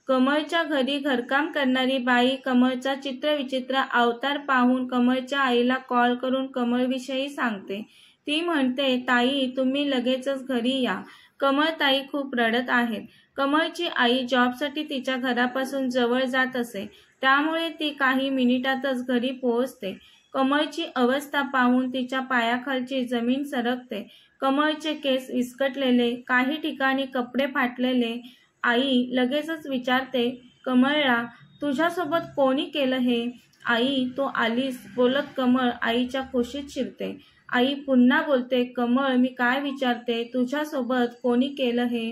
कमळच्या घरी घरकाम करणारी बाई कमळचा चित्रविचित्र अवतार पाहून कमळच्या आईला कॉल करून कमळविषयी सांगते. ती म्हणते, ताई तुम्ही लगेचच घरी या. कमळताई खूप रडत आहेत. कमळची आई जॉबसाठी तिच्या घरापासून जवळ जात असे, त्यामुळे ती काही मिनिटातच घरी पोहोचते. कमळची अवस्था पाहून तिच्या पायाखालची जमीन सरकते. कमळचे केस विस्कटलेले, काही ठिकाणी कपडे फाटलेले. आई लगेचच विचारते कमळला, तुझ्यासोबत कोणी केलं हे? आई, तो आलीस बोलत कमळ आईच्या कुशीत शिरते. आई पुन्हा बोलते, कमळ मी काय विचारते, तुझ्यासोबत कोणी केलं हे?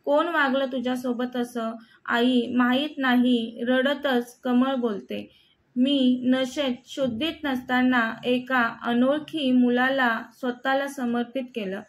कोण वागलं तुझ्यासोबत असं? आई, माहीत नाही. रडतच कमळ बोलते, मी नशेत शुद्धीत नसताना एका अनोळखी मुलाला स्वतःला समर्पित केलं.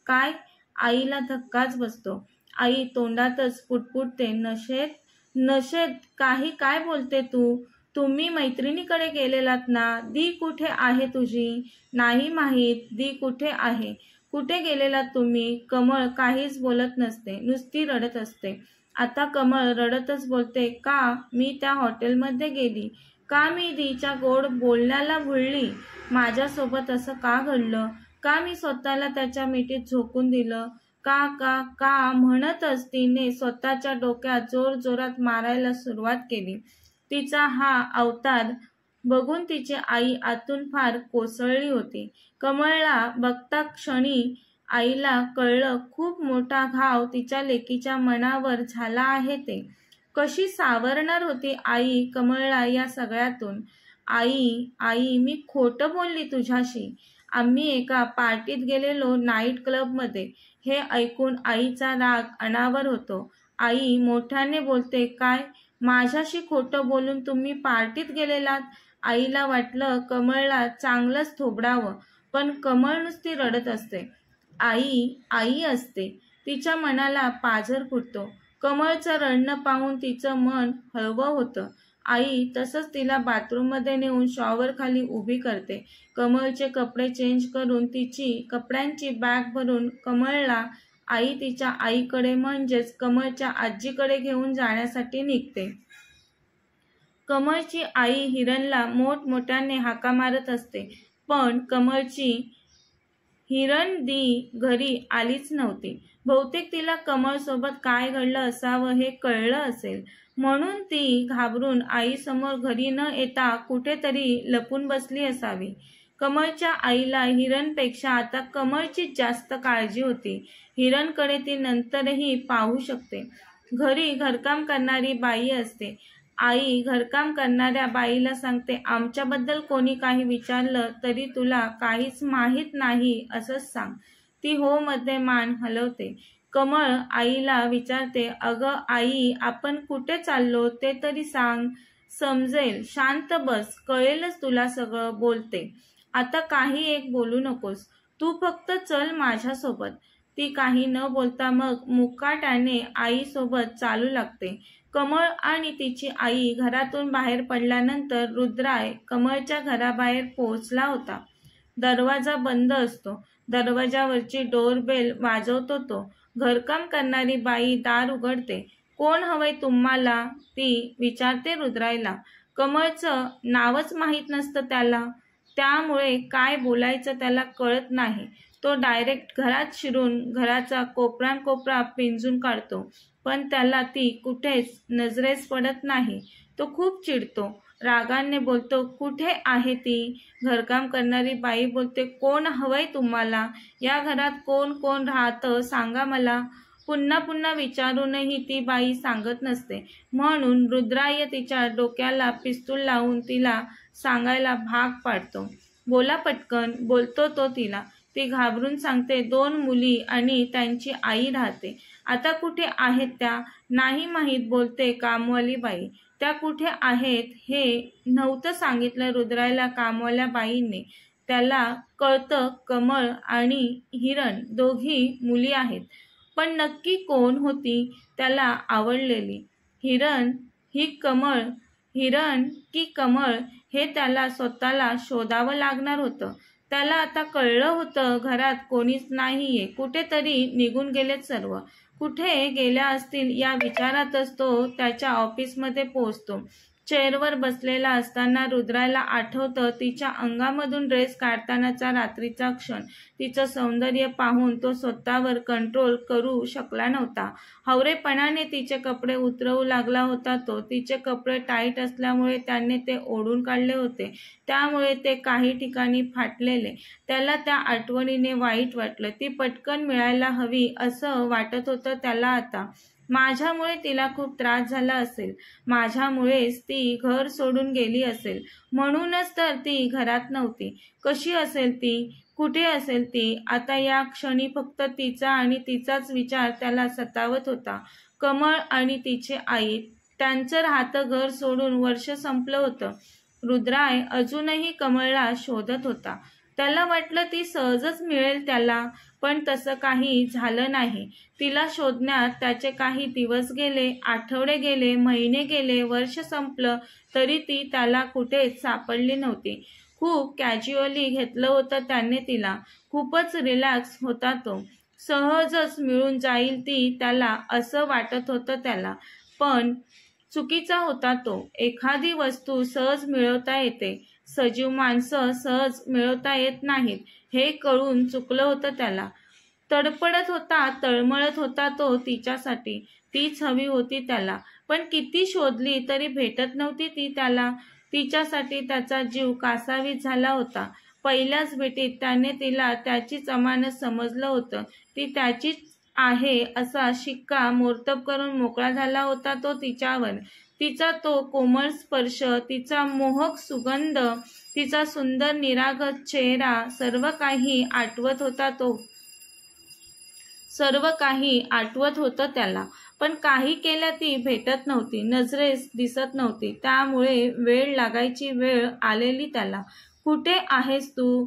काय? आईला धक्काच बसतो. आई तोंडातच पुटपुटते, नशेत? नशेत काही काय बोलते तू? तुम्ही मैत्रिणीकडे गेलेलात ना? दी कुठे आहे तुझी? नाही माहीत. दी कुठे आहे? कुठे गेलेलात तुम्ही? कमळ काहीच बोलत नसते, नुसती रडत असते. आता कमळ रडतच बोलते, का मी त्या हॉटेलमध्ये गेली? का मी दीच्या गोड बोलण्याला भुलली? माझ्यासोबत असं का घडलं? का मी स्वतःला त्याच्या मिठीत झोकून दिलं? का का का म्हणतच तिने स्वतःच्या डोक्यात जोरजोरात मारायला सुरुवात केली. तिचा हा अवतार बघून तिची आई आतून फार कोसळली होती. कमळला बघता क्षणी आईला कळलं, खूप मोठा घाव तिच्या लेकीच्या मनावर झाला आहे ते. कशी सावरणार होती आई कमळला या सगळ्यातून? आई, आई मी खोटं बोलली तुझ्याशी. आम्ही एका पार्टीत गेलेलो, नाईट क्लबमध्ये. हे ऐकून आईचा राग अनावर होतो. आई मोठ्याने बोलते, काय? माझ्याशी खोटं बोलून तुम्ही पार्टीत गेलेलात? आईला वाटलं कमळला चांगलंच थोबडावं, पण कमळ नुसती रडत असते. आई आई असते. तिच्या मनाला पाझर फुटतो. कमळचं रडणं पाहून तिचं मन हळवं होतं. आई तसंच तिला बाथरूममध्ये नेऊन शॉवर खाली उभी करते. कमळचे कपडे चेंज करून तिची कपड्यांची बॅग भरून कमळला आई तिच्या आईकडे म्हणजेच कमळच्या आजीकडे घेऊन जाण्यासाठी निघते. कमळची आई हिरणला मोठमोठ्याने हाका मारत असते, पण कमळची हिरण दी घरी आलीच नव्हती. बहुतेक तिला कमळसोबत काय घडलं असावं हे कळलं असेल, म्हणून ती घाबरून आईसमोर घरी न येता कुठेतरी लपून बसली असावी. कमळच्या आईला हिरणपेक्षा आता कमळचीच जास्त काळजी होती. हिरणकडे ती नंतरही पाहू शकते. घरी घरकाम करणारी बाई असते. आई घरकाम करणाऱ्या बाईला सांगते, आमच्याबद्दल कोणी काही विचारलं तरी तुला काहीच माहीत नाही असंच सांग. ती हो मध्ये मान हलवते. कमळ आईला विचारते, अगं आई, आपण कुठे चाललो ते तरी सांग. समजेल, शांत बस, कळेलच तुला सगळं. बोलते, आता काही एक बोलू नकोस, तू फक्त चल माझ्यासोबत. ती काही न बोलता मग मुकाट्याने आईसोबत चालू लागते. कमळ आणि तिची आई घरातून बाहेर पडल्यानंतर रुद्राय कमळच्या घराबाहेर पोहोचला होता. दरवाजा बंद असतो. दरवाजावरची डोरबेल वाजवतो तो. घरकाम करणारी बाई दार उघडते. कोण हवंय तुम्हाला? ती विचारते रुद्रायला. कमळचं नावच माहीत नसतं त्याला, त्यामुळे काय बोलायचं त्याला कळत नाही. तो डायरेक्ट घरात शिरून घराचा कोपरा पिंजून काढतो, पण त्याला ती कुठेच नजरेस पडत नाही. तो खूप चिडतो. रागाने बोलतो, कुठे आहे ती? घरकाम करणारी बाई बोलते, कोण हवंय तुम्हाला? या घरात कोण कोण राहतं सांगा मला. पुन्हा पुन्हा विचारूनही ती बाई सांगत नसते, म्हणून रुद्राय तिच्या डोक्याला पिस्तूल लावून तिला सांगायला भाग पाडतो. बोला पटकन, बोलतो तो तिला. ती घाबरून सांगते, 2 मुली आणि त्यांची आई राहते. आता कुठे आहेत त्या? नाही माहीत, बोलते कामवाली बाई. त्या कुठे आहेत हे नव्हतं सांगितलं रुद्रायला कामवाल्या बाईंनी. त्याला कळतं कमळ आणि हिरण दोघी मुली आहेत, पण नक्की कोण होती त्याला आवडलेली? हिरण की कमळ हे त्याला स्वतःला शोधावं लागणार होतं. त्याला आता कळलं होतं घरात कोणीच नाहीये, कुठेतरी निघून गेलेत सर्व. कुठे गेल्या असतील या विचारातच तो त्याच्या ऑफिसमध्ये पोहोचतो. चेअरवर बसलेला असताना रुद्राला आठवतं तिच्या अंगामधून ड्रेस काढतानाचा रात्रीचा क्षण. तिचं सौंदर्य पाहून तो स्वतःवर कंट्रोल करू शकला नव्हता. हवरेपणाने तिचे कपडे उतरवू लागला होता तो. तिचे कपडे टाईट असल्यामुळे त्याने ते ओढून काढले होते, त्यामुळे ते काही ठिकाणी फाटलेले. त्याला त्या आठवणीने वाईट वाटलं. ती पटकन मिळायला हवी असं वाटत होतं त्याला आता. माझ्यामुळे तिला खूप त्रास झाला असेल, माझ्यामुळेच ती घर सोडून गेली असेल, म्हणूनच तर ती घरात नव्हती. कशी असेल ती, कुठे असेल ती? आता या क्षणी फक्त तिचा आणि तिचाच विचार त्याला सतावत होता. कमळ आणि तिची आई, त्यांचं राहतं घर सोडून वर्ष संपलं होतं. रुद्राय अजूनही कमळला शोधत होता. त्याला वाटलं ती सहजच मिळेल त्याला, पण तसं काही झालं नाही. तिला शोधण्यात त्याचे काही दिवस गेले, आठवडे गेले, महिने गेले, वर्ष संपलं, तरी ती त्याला कुठेच सापडली नव्हती. खूप कॅज्युअली घेतलं होतं त्याने तिला. खूपच रिलॅक्स होता तो. सहजच मिळून जाईल ती त्याला असं वाटत होतं त्याला. पण चुकीचा होता तो. एखादी वस्तू सहज मिळवता येते, सजीव माणसं सहज मिळवता येत नाहीत, हे कळून चुकलं होतं त्याला. तडफडत होता, तळमळत होता तो तिच्यासाठी. तीच हवी होती त्याला, पण किती शोधली तरी भेटत नव्हती ती त्याला. तिच्यासाठी त्याचा जीव कासावीस झाला होता. पहिल्याच भेटीत त्याने तिला त्याचीच अमानत समजलं होतं. ती त्याचीच आहे असा शिक्का मोर्तब करून मोकळा झाला होता तो तिच्यावर. तिचा तो कोमल स्पर्श, तिचा मोहक सुगंध, तिचा सुंदर निरागस चेहरा, सर्व काही आठवत होतं त्याला. पण काही केल्या ती भेटत नव्हती, नजरेस दिसत नव्हती. त्यामुळे वेळ लागायची वेळ आलेली त्याला. कुठे आहेस तू?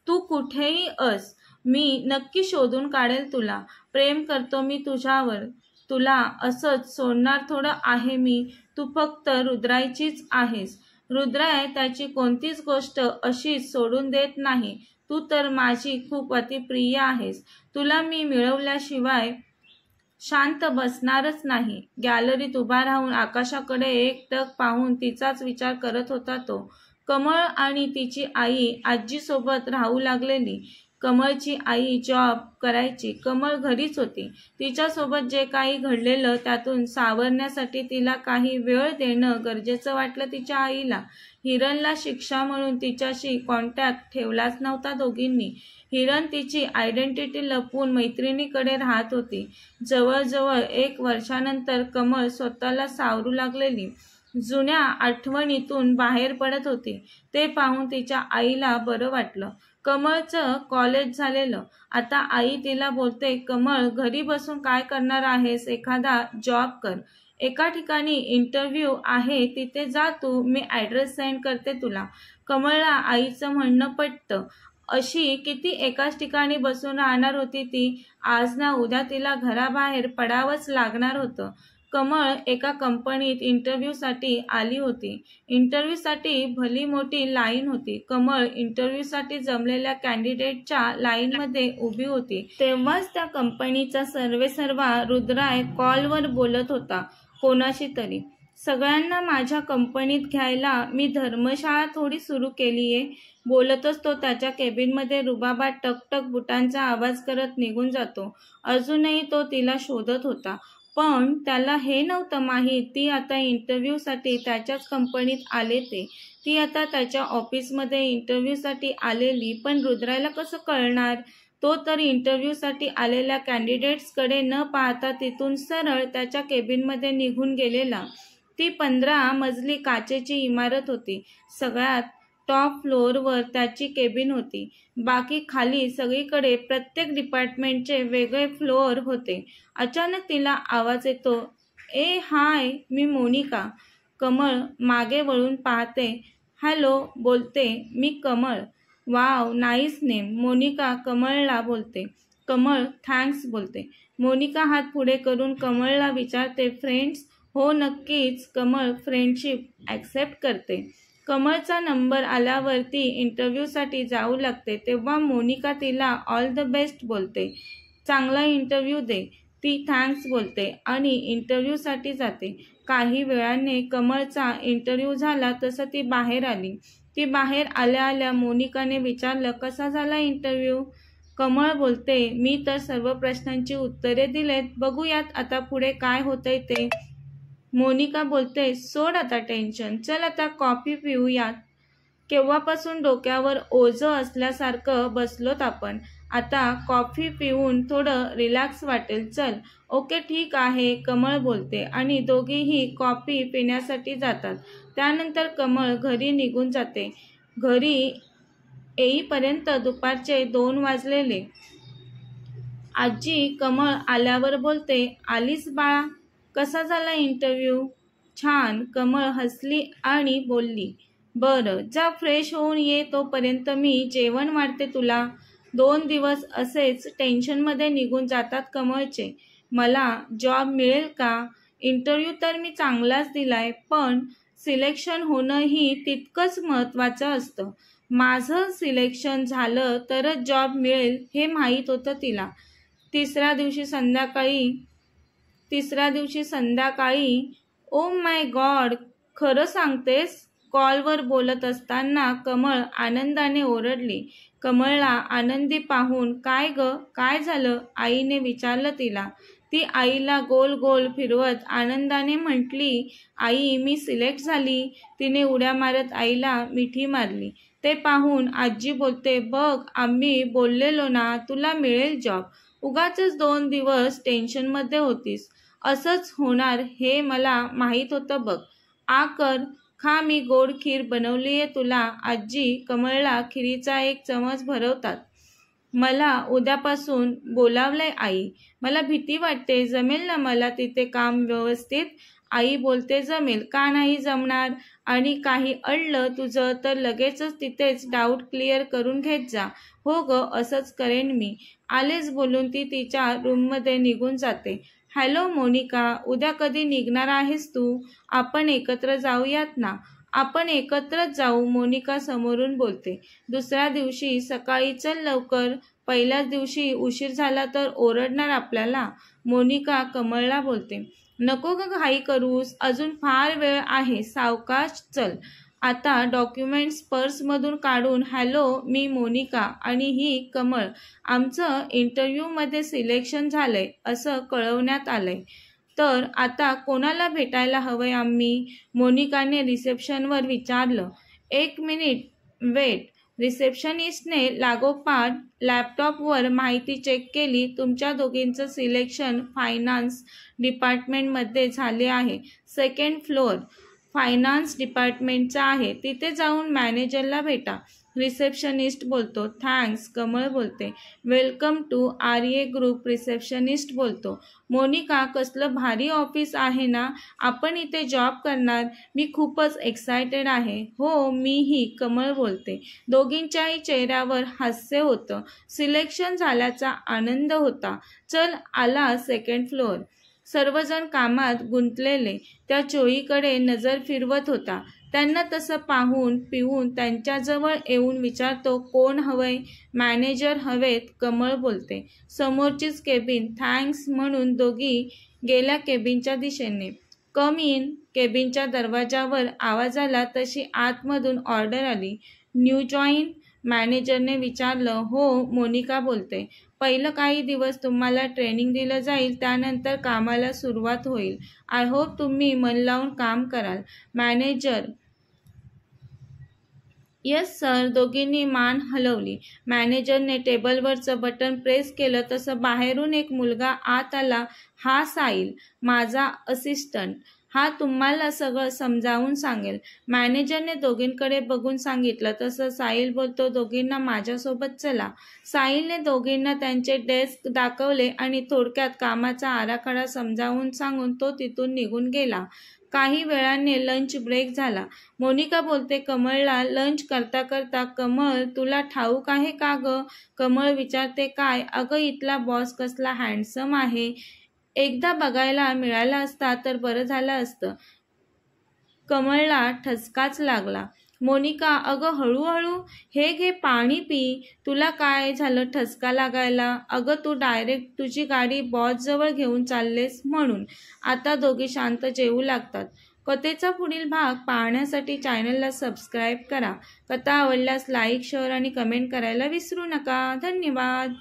तू कुठेही अस, मी नक्की शोधून काढेल तुला. प्रेम करतो मी तुझ्यावर, तुला असंच सोडणार थोडं आहे मी. तू फक्त रुद्रायचीच आहेस. रुद्राय त्याची कोणतीच गोष्ट अशीच सोडून देत नाही. तू तर माझी खूप अतिप्रिय आहेस. तुला मी मिळवल्याशिवाय शांत बसणारच नाही. गॅलरीत उभा राहून आकाशाकडे एकटक पाहून तिचाच विचार करत होता तो. कमळ आणि तिची आई आजीसोबत राहू लागलेली. कमळची आई जॉब करायची, कमळ घरीच होती. तिच्यासोबत जे काही घडलेलं त्यातून सावरण्यासाठी तिला काही वेळ देणं गरजेचं वाटलं तिच्या आईला. हिरणला शिक्षा म्हणून तिच्याशी कॉन्टॅक्ट ठेवलाच नव्हता दोघींनी. हिरण तिची आयडेंटिटी लपवून मैत्रिणीकडे राहत होती. जवळजवळ 1 वर्षानंतर कमळ स्वतःला सावरू लागलेली. जुन्या आठवणीतून बाहेर पडत होती. ते पाहून तिच्या आईला बरं वाटलं. कमळचं कॉलेज झालेलं. आता आई तिला बोलते, कमळ घरी बसून काय करणार आहेस? एखादा जॉब कर. एका ठिकाणी इंटरव्ह्यू आहे, तिथे जा तू. मी ॲड्रेस सेंड करते तुला. कमळला आईचं म्हणणं पटतं. अशी किती एकाच ठिकाणी बसून राहणार होती ती? आज ना उद्या तिला घराबाहेर पडावंच लागणार होतं. कमळ एका कंपनीत इंटरव्ह्यूसाठी आली होती. इंटरव्ह्यूसाठी भली मोठी लाईन होती. कमळ इंटरव्ह्यूसाठी जमलेल्या कॅन्डिडेटच्या लाईनमध्ये उभी होती. तेव्हाच त्या कंपनीचा सर्वेसर्वा रुद्राय कॉलवर बोलत होता कोणाशी तरी. सगळ्यांना माझ्या कंपनीत घ्यायला मी धर्मशाळा थोडी सुरू केलीये. बोलतच तो त्याच्या केबिनमध्ये रुबाबात टकटक बुटांचा आवाज करत निघून जातो. अजूनही तो तिला शोधत होता. पण त्याला हे नव्हतं माहीत ती आता इंटरव्ह्यूसाठी त्याच्याच कंपनीत आले ते. ती आता त्याच्या ऑफिसमध्ये इंटरव्ह्यूसाठी आलेली. पण रुद्रायला कसं कळणार? तो तर इंटरव्ह्यूसाठी आलेल्या कॅन्डिडेट्सकडे न पाहता तिथून सरळ त्याच्या केबिनमध्ये निघून गेलेला. ती 15 मजली काचेची इमारत होती. सगळ्यात टॉप फ्लोअरवर त्याची केबिन होती. बाकी खाली सगळीकडे प्रत्येक डिपार्टमेंटचे वेगळे फ्लोअर होते. अचानक तिला आवाज येतो, ए हाय, मी मोनिका. कमळ मागे वळून पाहते. हॅलो बोलते, मी Kamal. Wow, nice name. Monica कमळला बोलते. कमळ थँक्स बोलते. मोनिका हात पुढे करून कमळला विचारते, फ्रेंड्स? हो नक्कीच. कमळ फ्रेंडशिप ॲक्सेप्ट करते. कमळचा नंबर आल्यावर ती इंटरव्ह्यूसाठी जाऊ लागते. तेव्हा मोनिका तिला ऑल द बेस्ट बोलते. चांगला इंटरव्ह्यू दे. ती थँक्स बोलते आणि इंटरव्ह्यूसाठी जाते. काही वेळाने कमळचा इंटरव्ह्यू झाला तसं ती बाहेर आली. ती बाहेर आल्या आल्या मोनिकाने विचारलं, कसा झाला इंटरव्ह्यू? कमळ बोलते, मी तर सर्व प्रश्नांची उत्तरे दिलेत, बघूयात आता पुढे काय होतंय ते. मोनिका बोलते, सोड आता टेन्शन, चल आता कॉफी पिऊयात. केव्हापासून डोक्यावर ओझं असल्यासारखं बसलोत आपण. आता कॉफी पिऊन थोडं रिलॅक्स वाटेल, चल. ओके ठीक आहे, कमळ बोलते आणि दोघीही कॉफी पिण्यासाठी जातात. त्यानंतर कमळ घरी निघून जाते. घरी येईपर्यंत दुपारचे 2 वाजलेले. आजी कमळ आल्यावर बोलते, आलीस बाळा, कसा झाला इंटरव्ह्यू? छान. कमळ हसली आणि बोलली, बरं जा फ्रेश होऊन ये, तोपर्यंत मी जेवण वाढते तुला. 2 दिवस असेच टेन्शनमध्ये निघून जातात कमळचे. मला जॉब मिळेल का? इंटरव्ह्यू तर मी चांगलाच दिलाय, पण सिलेक्शन होणंही तितकंच महत्त्वाचं असतं. माझं सिलेक्शन झालं तरच जॉब मिळेल हे माहीत होतं तिला. तिसऱ्या दिवशी संध्याकाळी ओ माय गॉड, खरं सांगतेस? कॉलवर बोलत असताना कमळ आनंदाने ओरडली. कमळला आनंदी पाहून काय ग, काय झालं? आईने विचारलं तिला. ती आईला गोल गोल फिरवत आनंदाने म्हटली, आई मी सिलेक्ट झाली. तिने उड्या मारत आईला मिठी मारली. ते पाहून आजी बोलते, बघ आम्ही बोललेलो ना तुला मिळेल जॉब. उगाचच 2 दिवस टेन्शनमध्ये होतीस. असंच होणार हे मला माहीत होतं बघ. आ कर, खा, मी गोड खीर बनवलीये तुला. आजी कमळला खिरीचा एक चमच भरवतात. मला उद्यापासून बोलावलंय आई. मला भीती वाटते, जमेल ना मला तिथे काम व्यवस्थित? आई बोलते, जमेल, का नाही जमणार? आणि काही अडलं तुझं तर लगेचच तिथेच डाऊट क्लिअर करून घेत जा. हो ग, असंच करेन मी. आलेच बोलून ती तिच्या रूममध्ये निघून जाते. हॅलो मोनिका, उद्या कधी निघणार आहेस तू? आपण एकत्र जाऊयात ना? आपण एकत्रच जाऊ, मोनिका समोरून बोलते. दुसऱ्या दिवशी सकाळी चल लवकर, पहिल्याच दिवशी उशीर झाला तर ओरडणार आपल्याला. मोनिका कमळला बोलते, नको ग घाई करूस, अजून फार वेळ आहे, सावकाश चल. आता डॉक्युमेंट्स पर्समधून काढून, हॅलो मी मोनिका आणि ही कमळ, आमचं इंटरव्ह्यूमध्ये सिलेक्शन झालंय असं कळवण्यात आलंय. तर आता कोणाला भेटायला हवंय आम्ही? मोनिकाने रिसेप्शनवर विचारलं. 1 मिनिट वेट. रिसेप्शनिस्टने लागोपाठ लॅपटॉपवर माहिती चेक केली. तुमच्या दोघींचं सिलेक्शन फायनान्स डिपार्टमेंटमध्ये झाले आहे. 2nd फ्लोअर फायनान्स डिपार्टमेंटचा आहे. तिथे जाऊन मॅनेजरला भेटा. रिसेप्शनिस्ट बोलतो. थँक्स. कमळ बोलते. Welcome to RA group. Receptionist बोलतो. मोनिका, कसलं भारी ऑफिस आहे ना? आपण इथे जॉब करणार. मी खूपच एक्सायटेड आहे. हो मीही. कमळ बोलते. दोघींच्याही चेहऱ्यावर हास्य होतं. सिलेक्शन झाल्याचा आनंद होता. चल आला 2nd फ्लोअर. सर्वजण कामात गुंतलेले. त्या चोळीकडे नजर फिरवत होता. त्यांना तसं पाहून पिऊन त्यांच्याजवळ येऊन विचारतो, कोण हवंय? मॅनेजर हवेत. कमळ बोलते. समोरचीच केबिन. थँक्स म्हणून दोघी गेल्या केबिनच्या दिशेने. कम इन. केबिनच्या दरवाजावर आवाज आला तशी आतमधून ऑर्डर आली. New join? मॅनेजरने विचारलं. हो, मोनिका बोलते. पहिलं काही दिवस तुम्हाला ट्रेनिंग दिलं जाईल, त्यानंतर कामाला सुरुवात होईल. आय होप तुम्ही मन लावून काम कराल. Manager, yes sir. दोघींनी मान हलवली. मॅनेजरने टेबलवरचं बटन प्रेस केलं तसं बाहेरून एक मुलगा आत आला. हा साहिल, माझा असिस्टंट. हा तुम्हाला सगळं समजावून सांगेल. मॅनेजरने दोघींकडे बघून सांगितलं तसं साहिल बोलतो, दोघींना माझ्यासोबत चला. साहिलने दोघींना त्यांचे डेस्क दाखवले आणि थोडक्यात कामाचा आराखडा समजावून सांगून तो तिथून निघून गेला. काही वेळाने लंच ब्रेक झाला. मोनिका बोलते कमळला लंच करता करता, कमळ तुला ठाऊक आहे का ग? कमळ विचारते, काय? अगं इथला बॉस कसला हँडसम आहे. एकदा बघायला मिळाला असता तर बरं झालं असतं. कमळला ठसकाच लागला. मोनिका, अगं हळूहळू, हे घे पाणी पी. तुला काय झालं ठसका लागायला? अगं तू डायरेक्ट तुझी गाडी बॉसजवळ घेऊन चाललेस म्हणून. आता दोघे शांत जेवू लागतात. कथेचा पुढील भाग पाहण्यासाठी चॅनलला सबस्क्राईब करा. कथा आवडल्यास लाईक, शेअर आणि कमेंट करायला विसरू नका. धन्यवाद.